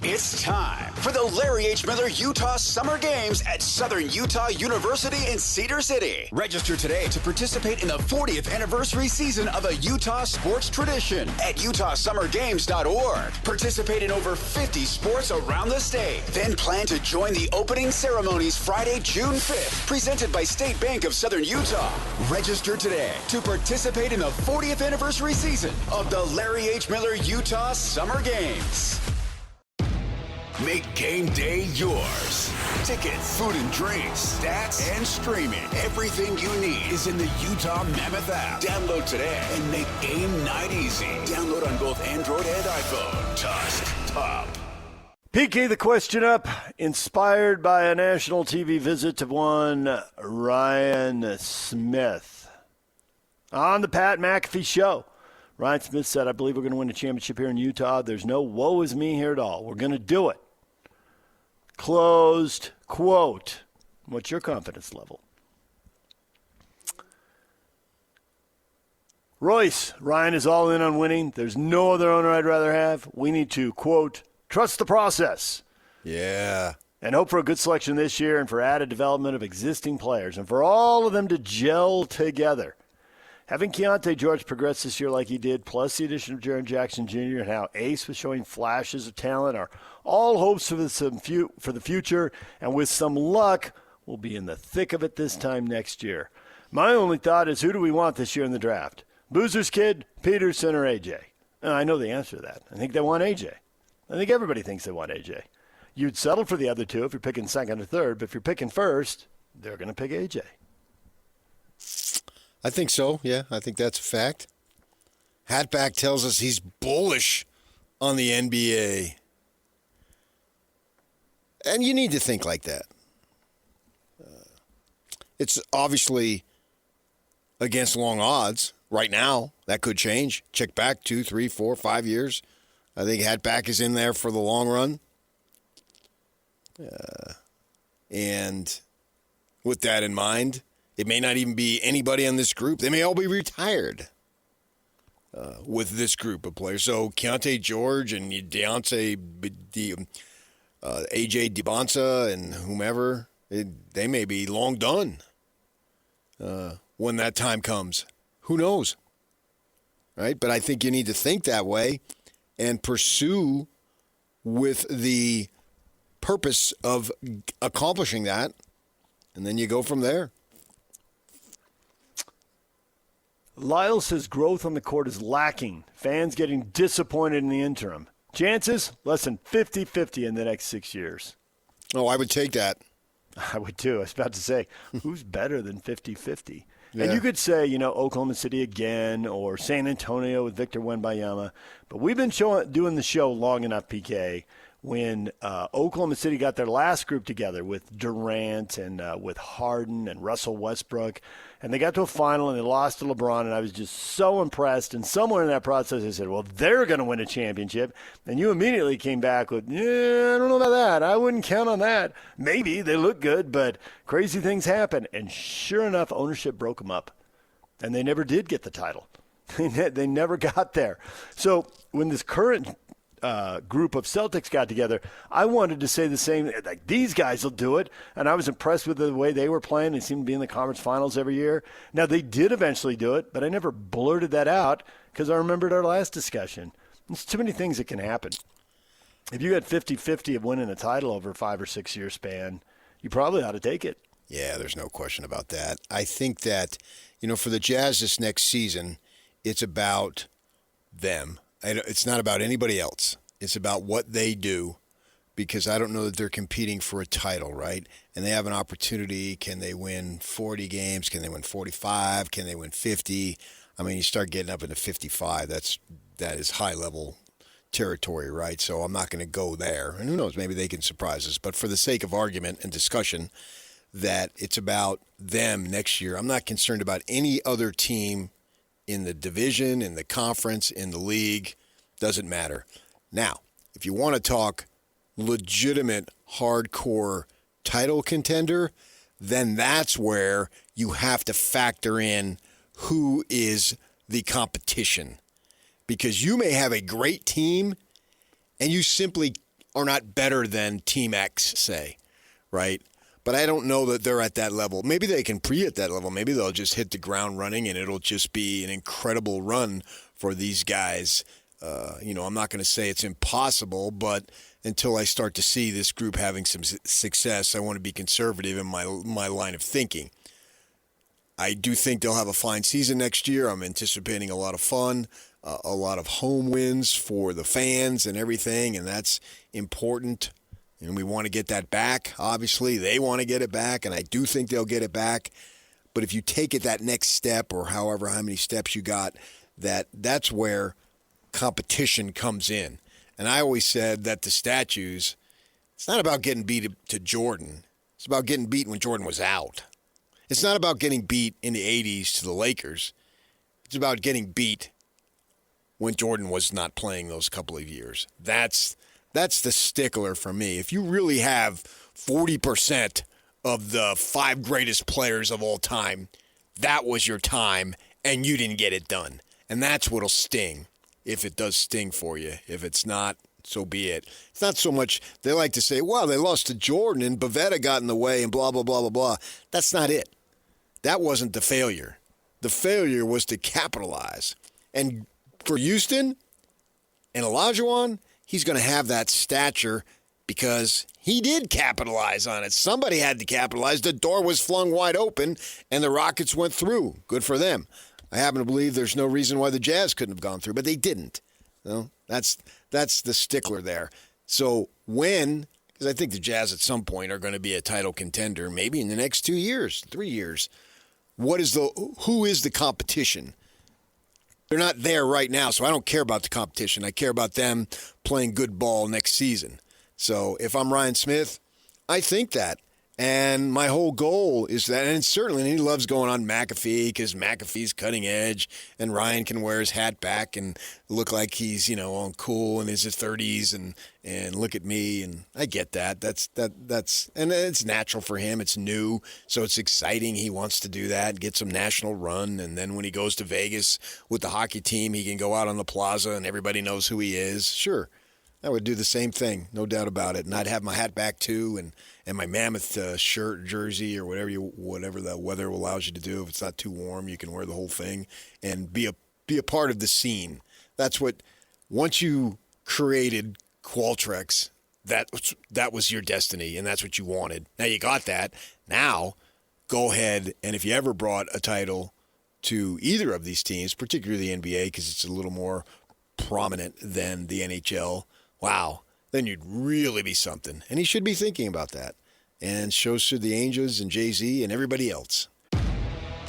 It's time for the Larry H. Miller Utah Summer Games at Southern Utah University in Cedar City. Register today to participate in the 40th anniversary season of a Utah sports tradition at utahsummergames.org. Participate in over 50 sports around the state. Then plan to join the opening ceremonies Friday, June 5th, presented by State Bank of Southern Utah. Register today to participate in the 40th anniversary season of the Larry H. Miller Utah Summer Games. Make game day yours. Tickets, food and drinks, stats, and streaming. Everything you need is in the Utah Mammoth app. Download today and make game night easy. Download on both Android and iPhone. Tusk Top. PK, the question up, inspired by a national TV visit to one Ryan Smith. On the Pat McAfee show, Ryan Smith said, I believe we're going to win a championship here in Utah. There's no woe is me here at all. We're going to do it. Closed quote. What's your confidence level? Royce, Ryan is all in on winning. There's no other owner I'd rather have. We need to, quote, trust the process. Yeah. And hope for a good selection this year and for added development of existing players and for all of them to gel together. Having Keontae George progress this year like he did, plus the addition of Jaren Jackson Jr. and how Ace was showing flashes of talent are all hopes for the future, and with some luck, we'll be in the thick of it this time next year. My only thought is, who do we want this year in the draft? Boozer's kid, Peterson, or A.J.? And I know the answer to that. I think they want A.J. I think everybody thinks they want A.J. You'd settle for the other two if you're picking second or third, but if you're picking first, they're going to pick A.J. I think so, yeah. I think that's a fact. Hatback tells us he's bullish on the NBA. And you need to think like that. It's obviously against long odds right now. That could change. Check back 2, 3, 4, 5 years. I think Hatback is in there for the long run. And with that in mind, it may not even be anybody on this group. They may all be retired with this group of players. So Keontae George and A.J. DiBonsa and whomever, they may be long done when that time comes. Who knows? Right? But I think you need to think that way and pursue with the purpose of accomplishing that, and then you go from there. Lyle says growth on the court is lacking. Fans getting disappointed in the interim. Chances, less than 50-50 in the next 6 years. Oh, I would take that. I would too. I was about to say, who's better than 50-50? Yeah. And you could say, Oklahoma City again or San Antonio with Victor Wembanyama. But we've been doing the show long enough, PK, when Oklahoma City got their last group together with Durant and with Harden and Russell Westbrook, and they got to a final and they lost to LeBron, and I was just so impressed. And somewhere in that process, I said, well, they're going to win a championship. And you immediately came back with, I don't know about that. I wouldn't count on that. Maybe they look good, but crazy things happen. And sure enough, ownership broke them up, and they never did get the title. They never got there. So when this current group of Celtics got together, I wanted to say the same, like, these guys will do it, and I was impressed with the way they were playing. They seemed to be in the conference finals every year. Now, they did eventually do it, but I never blurted that out because I remembered our last discussion. There's too many things that can happen. If you had 50-50 of winning a title over a 5 or 6 year span, you probably ought to take it. Yeah, there's no question about that. I think that, for the Jazz this next season, it's about them. It's not about anybody else. It's about what they do, because I don't know that they're competing for a title, right? And they have an opportunity. Can they win 40 games? Can they win 45? Can they win 50? I mean, you start getting up into 55. That is high-level territory, right? So I'm not going to go there. And who knows, maybe they can surprise us. But for the sake of argument and discussion, that it's about them next year. I'm not concerned about any other team in the division, in the conference, in the league. Doesn't matter. Now, if you want to talk legitimate, hardcore title contender, then that's where you have to factor in who is the competition. Because you may have a great team and you simply are not better than Team X, say, right? But I don't know that they're at that level. Maybe they can pre at that level. Maybe they'll just hit the ground running, and it'll just be an incredible run for these guys. I'm not going to say it's impossible, but until I start to see this group having some success, I want to be conservative in my line of thinking. I do think they'll have a fine season next year. I'm anticipating a lot of fun, a lot of home wins for the fans and everything, and that's important. And we want to get that back. Obviously, they want to get it back, and I do think they'll get it back. But if you take it that next step, or how many steps you got, that's where competition comes in. And I always said that the statues, it's not about getting beat to Jordan. It's about getting beat when Jordan was out. It's not about getting beat in the 80s to the Lakers. It's about getting beat when Jordan was not playing those couple of years. That's the stickler for me. If you really have 40% of the 5 greatest players of all time, that was your time, and you didn't get it done. And that's what'll sting, if it does sting for you. If it's not, so be it. It's not so much, they like to say, well, they lost to Jordan, and Bavetta got in the way, and blah, blah, blah, blah, blah. That's not it. That wasn't the failure. The failure was to capitalize. And for Houston and Olajuwon, he's going to have that stature because he did capitalize on it. Somebody had to capitalize. The door was flung wide open, and the Rockets went through. Good for them. I happen to believe there's no reason why the Jazz couldn't have gone through, but they didn't. That's the stickler there. So because I think the Jazz at some point are going to be a title contender, maybe in the next 2 years, 3 years. Who is the competition? They're not there right now, so I don't care about the competition. I care about them playing good ball next season. So if I'm Ryan Smith, I think that. And my whole goal is that, and certainly he loves going on McAfee because McAfee's cutting edge, and Ryan can wear his hat back and look like he's, on cool in his 30s and look at me, and I get that. That's and it's natural for him. It's new, so it's exciting. He wants to do that, get some national run, and then when he goes to Vegas with the hockey team, he can go out on the plaza and everybody knows who he is. Sure. I would do the same thing, no doubt about it. And I'd have my hat back too, and my Mammoth shirt, jersey, or whatever the weather allows you to do. If it's not too warm, you can wear the whole thing and be a part of the scene. That's what. Once you created Qualtrics, that was your destiny, and that's what you wanted. Now you got that. Now, go ahead, and if you ever brought a title to either of these teams, particularly the NBA, because it's a little more prominent than the NHL. Wow, then you'd really be something. And he should be thinking about that. And shows to the Angels and Jay-Z and everybody else.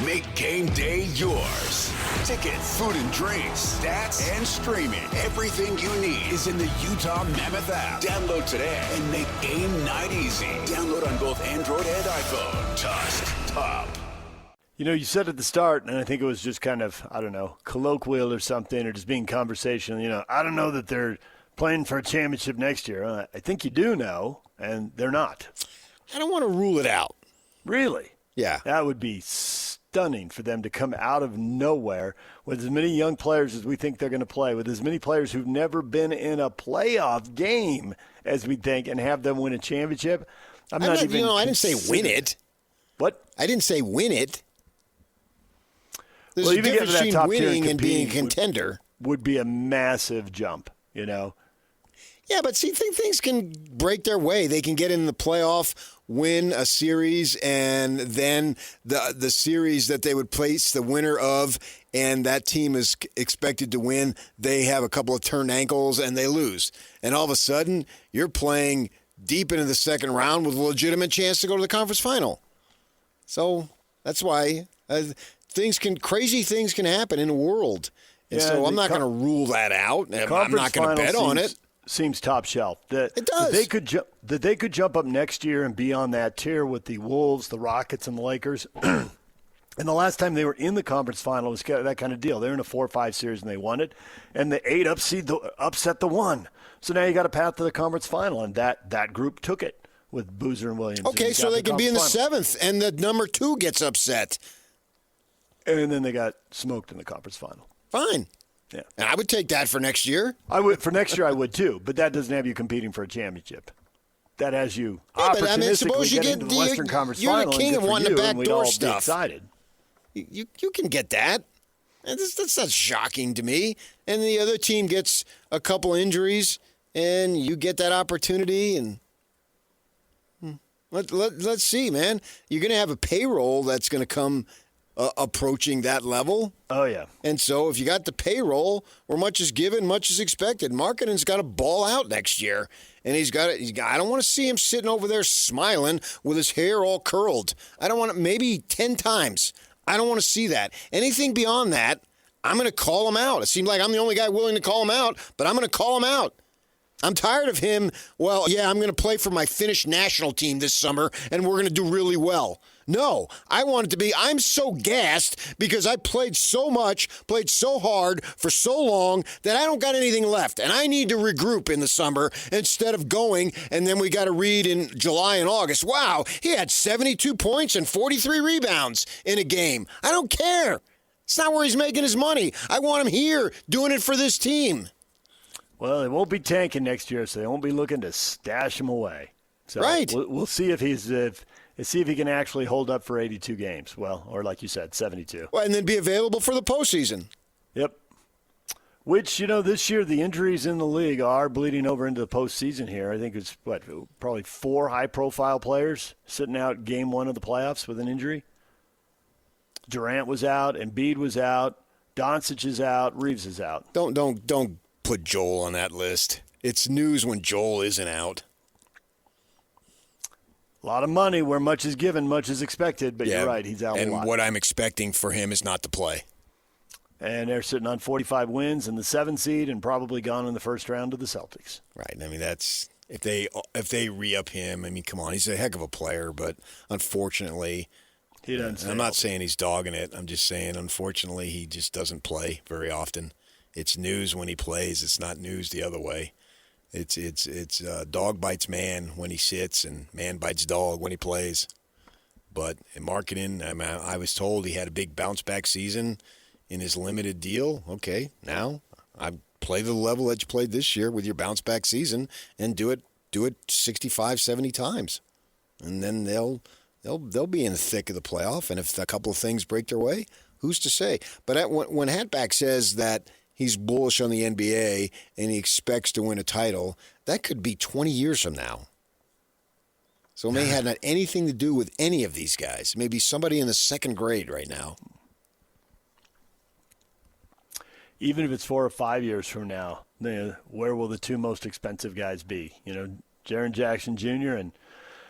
Make game day yours. Tickets, food and drinks, stats, and streaming. Everything you need is in the Utah Mammoth app. Download today and make game night easy. Download on both Android and iPhone. Tusk Top. You said at the start, and I think it was just kind of, colloquial or something, or just being conversational, I don't know that they're playing for a championship next year. I think you do know, and they're not. I don't want to rule it out. Really? Yeah. That would be stunning for them to come out of nowhere with as many young players as we think they're going to play, with as many players who've never been in a playoff game as we think, and have them win a championship. I didn't say win it. What? I didn't say win it. There's Well, a even difference getting to that between top tier winning and being a competing contender. Would be a massive jump, Yeah, but see, things can break their way. They can get in the playoff, win a series, and then the series that they would place the winner of, and that team is expected to win, they have a couple of turned ankles and they lose. And all of a sudden, you're playing deep into the second round with a legitimate chance to go to the conference final. So that's why crazy things can happen in the world. And so I'm not going to rule that out. I'm not going to bet on it. Seems top shelf. It does. That they could jump up next year and be on that tier with the Wolves, the Rockets, and the Lakers. And the last time they were in the conference final was that kind of deal. They were in a 4-5 series and they won it. And the 8 upset the 1. So now you got a path to the conference final, and that group took it with Boozer and Williams. Okay, so they can be in the 7th, and the number 2 gets upset. And then they got smoked in the conference final. Fine. Yeah. And I would take that for next year. I would for next year. I would too, but that doesn't have you competing for a championship. That has you opportunistically suppose you getting get to the Western Conference you're Final. the king and of wanting the and we'd backdoor all be stuff. excited. You can get that. That's not shocking to me. And the other team gets a couple injuries, and you get that opportunity. And let's see, man. You're going to have a payroll that's going to come approaching that level. Oh, yeah. And so if you got the payroll, where much is given, much is expected. Markkanen's got to ball out next year. And I don't want to see him sitting over there smiling with his hair all curled. I don't want to, maybe 10 times. I don't want to see that. Anything beyond that, I'm going to call him out. It seems like I'm the only guy willing to call him out, but I'm going to call him out. I'm tired of him, I'm going to play for my Finnish national team this summer, and we're going to do really well. No, I want it to be, I'm so gassed because I played so much, played so hard for so long that I don't got anything left, and I need to regroup in the summer instead of going, and then we got to read in July and August, wow, he had 72 points and 43 rebounds in a game. I don't care. It's not where he's making his money. I want him here doing it for this team. Well, they won't be tanking next year, so they won't be looking to stash him away. So right. We'll see if see if he can actually hold up for 82 games. Well, or like you said, 72. Well, and then be available for the postseason. Yep. Which, this year the injuries in the league are bleeding over into the postseason here. I think it's, probably 4 high-profile players sitting out game 1 of the playoffs with an injury. Durant was out, Embiid was out, Doncic is out, Reeves is out. Don't put Joel on that list. It's news when Joel isn't out. A lot of money where much is given, much is expected, but you're right, he's out a lot. And what I'm expecting for him is not to play. And they're sitting on 45 wins and the 7th seed and probably gone in the first round to the Celtics. Right. I mean, that's if they re-up him, I mean, come on, he's a heck of a player, but unfortunately, he doesn't. I'm not saying he's dogging it. I'm just saying, unfortunately, he just doesn't play very often. It's news when he plays. It's not news the other way. It's dog bites man when he sits, and man bites dog when he plays. But in Markkanen, I was told he had a big bounce back season in his limited deal. Okay, now I play the level that you played this year with your bounce back season, and do it 65, 70 times, and then they'll be in the thick of the playoff. And if a couple of things break their way, who's to say? But when Hatback says that he's bullish on the NBA and he expects to win a title, that could be 20 years from now. So it may have not anything to do with any of these guys. Maybe somebody in the 2nd grade right now. Even if it's 4 or 5 years from now, where will the 2 most expensive guys be? Jaren Jackson Jr. and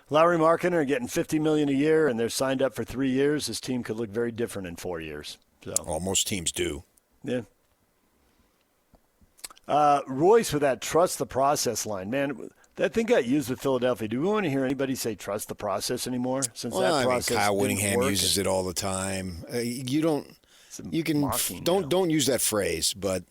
Lauri Markkanen are getting $50 million a year, and they're signed up for 3 years. This team could look very different in 4 years. So, well, most teams do. Yeah. Royce with that trust the process line. Man, that thing got used with Philadelphia. Do we want to hear anybody say trust the process anymore? Kyle Whittingham uses it all the time. Don't use that phrase, but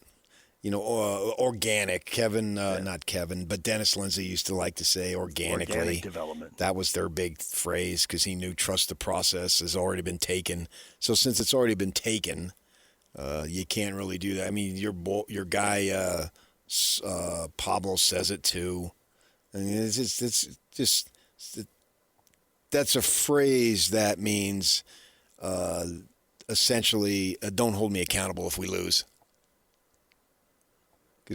organic. Not Kevin, but Dennis Lindsay used to like to say organically. Organic development. That was their big phrase because he knew trust the process has already been taken. So since it's already been taken, you can't really do that. I mean, your guy Pablo says it too. I mean, it's just that's a phrase that means essentially don't hold me accountable if we lose.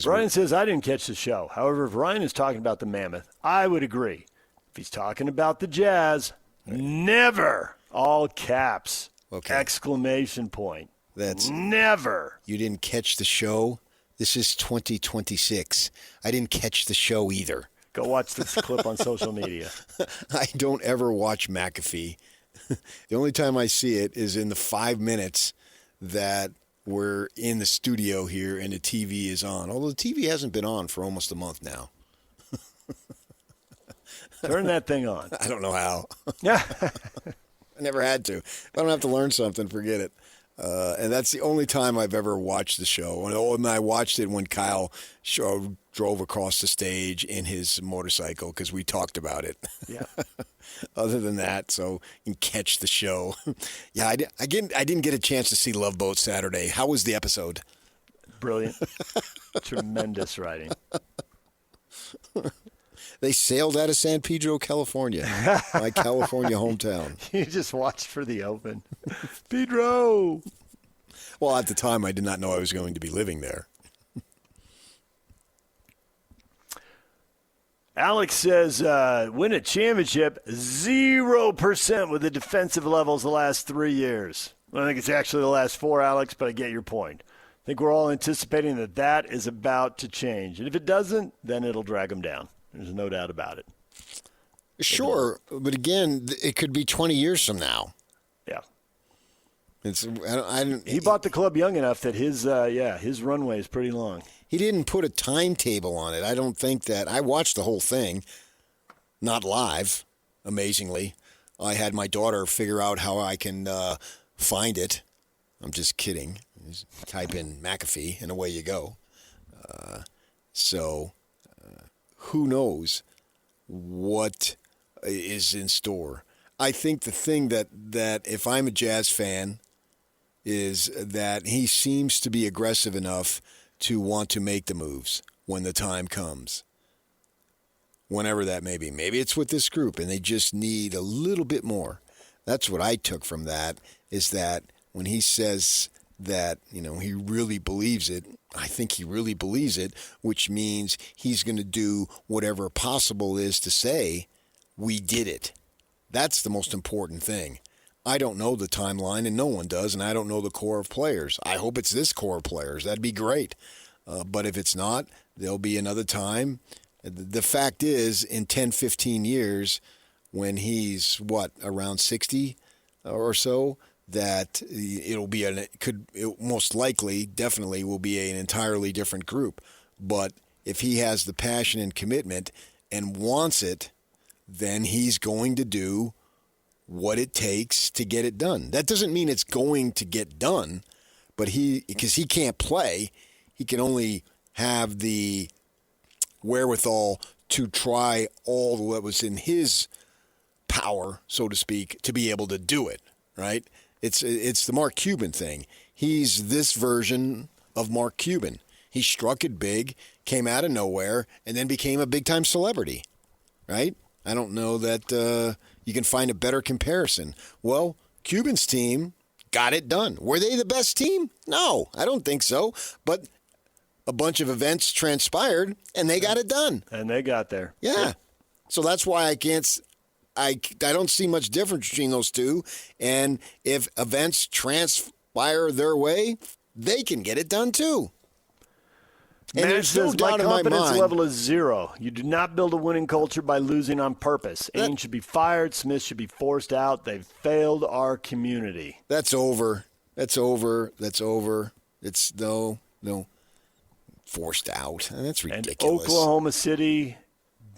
Brian says, I didn't catch the show. However, if Ryan is talking about the Mammoth, I would agree. If he's talking about the Jazz, never, all caps, exclamation point. That's never. You didn't catch the show? This is 2026. I didn't catch the show either. Go watch this clip on social media. I don't ever watch McAfee. The only time I see it is in the 5 minutes that we're in the studio here and the TV is on. Although the TV hasn't been on for almost a month now. Turn that thing on. I don't know how. Yeah. I never had to. If I don't have to learn something, forget it. And that's the only time I've ever watched the show. And I watched it when Kyle drove across the stage in his motorcycle because we talked about it. Yeah. Other than that, so you can catch the show. Yeah, I didn't get a chance to see Love Boat Saturday. How was the episode? Brilliant. Tremendous writing. They sailed out of San Pedro, California, my California hometown. You just watched for the open. Pedro! Well, at the time, I did not know I was going to be living there. Alex says, win a championship, 0% with the defensive levels the last 3 years. I think it's actually the last 4, Alex, but I get your point. I think we're all anticipating that is about to change. And if it doesn't, then it'll drag them down. There's no doubt about it. Sure, but again, it could be 20 years from now. Yeah. He bought the club young enough that his runway is pretty long. He didn't put a timetable on it. I don't think that. I watched the whole thing, not live, amazingly. I had my daughter figure out how I can find it. I'm just kidding. Just type in McAfee and away you go. Who knows what is in store. I think the thing that if I'm a Jazz fan is that he seems to be aggressive enough to want to make the moves when the time comes, whenever that may be. Maybe it's with this group and they just need a little bit more. That's what I took from that, is that when he says that, he really believes it, I think he really believes it, which means he's going to do whatever possible is to say, we did it. That's the most important thing. I don't know the timeline, and no one does, and I don't know the core of players. I hope it's this core of players. That'd be great. But if it's not, there'll be another time. The fact is, in 10, 15 years, when he's, around 60 or so, that it most likely, definitely will be an entirely different group. But if he has the passion and commitment and wants it, then he's going to do what it takes to get it done. That doesn't mean it's going to get done, but because he can't play, he can only have the wherewithal to try all that was in his power, so to speak, to be able to do it, right? It's the Mark Cuban thing. He's this version of Mark Cuban. He struck it big, came out of nowhere, and then became a big-time celebrity, right? I don't know that you can find a better comparison. Well, Cuban's team got it done. Were they the best team? No, I don't think so. But a bunch of events transpired, and they got it done. And they got there. Yeah. So that's why I don't see much difference between those two. And if events transpire their way, they can get it done too. And there's no doubt in my confidence mind. level is 0. You do not build a winning culture by losing on purpose. Ainge should be fired. Smith should be forced out. They've failed our community. That's over. That's over. It's no forced out. That's ridiculous. And Oklahoma City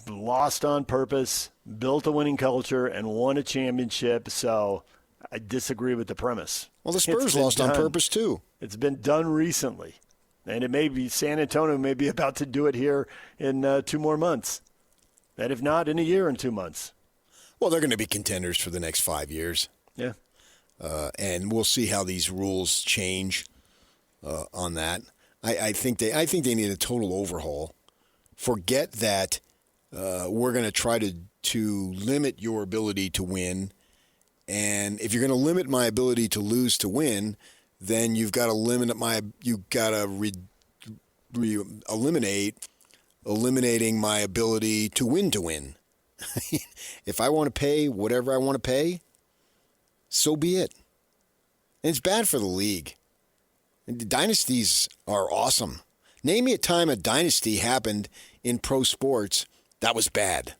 lost on purpose, built a winning culture, and won a championship. So I disagree with the premise. Well, the Spurs lost on purpose too. It's been done recently. And it may be San Antonio may be about to do it here in 2 more months. And if not, in a year and 2 months. Well, they're going to be contenders for the next 5 years. Yeah. And we'll see how these rules change on that. I think they need a total overhaul. Forget that we're going to try to limit your ability to win. And if you're going to limit my ability to lose to win, then you've got to eliminating my ability to win. If I want to pay whatever I want to pay, so be it. And it's bad for the league. And dynasties are awesome. Name me a time a dynasty happened in pro sports that was bad.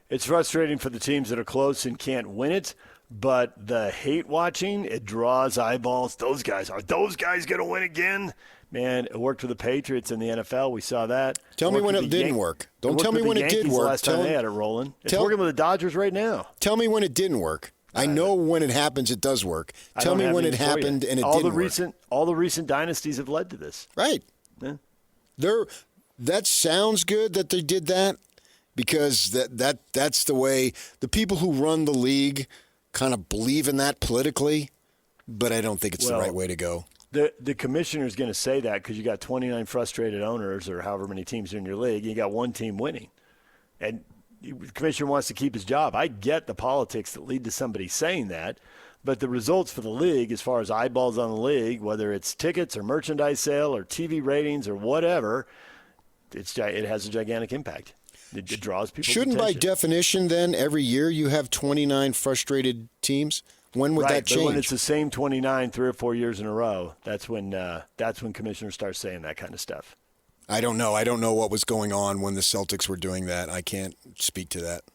It's frustrating for the teams that are close and can't win it. But the hate watching, it draws eyeballs. Are those guys going to win again? Man, it worked for the Patriots in the NFL. We saw that. Tell me when it didn't work. Don't tell me when it did work. Last time they had it rolling. It's working with the Dodgers right now. Tell me when it didn't work. I know when it happens, it does work. Tell me when it happened and it didn't work. All the recent dynasties have led to this. Right. Yeah. That sounds good that they did that, because that's the way the people who run the league kind of believe in that politically, but I don't think it's the right way to go. The commissioner's going to say that because you got 29 frustrated owners or however many teams are in your league. You got one team winning. And the commissioner wants to keep his job. I get the politics that lead to somebody saying that. But the results for the league, as far as eyeballs on the league, whether it's tickets or merchandise sale or TV ratings or whatever, it has a gigantic impact. It draws people's Shouldn't attention. by definition then every year you have 29 frustrated teams? When would that change? But when it's the same 29 3 or 4 years in a row, that's when commissioners start saying that kind of stuff. I don't know. I don't know what was going on when the Celtics were doing that. I can't speak to that.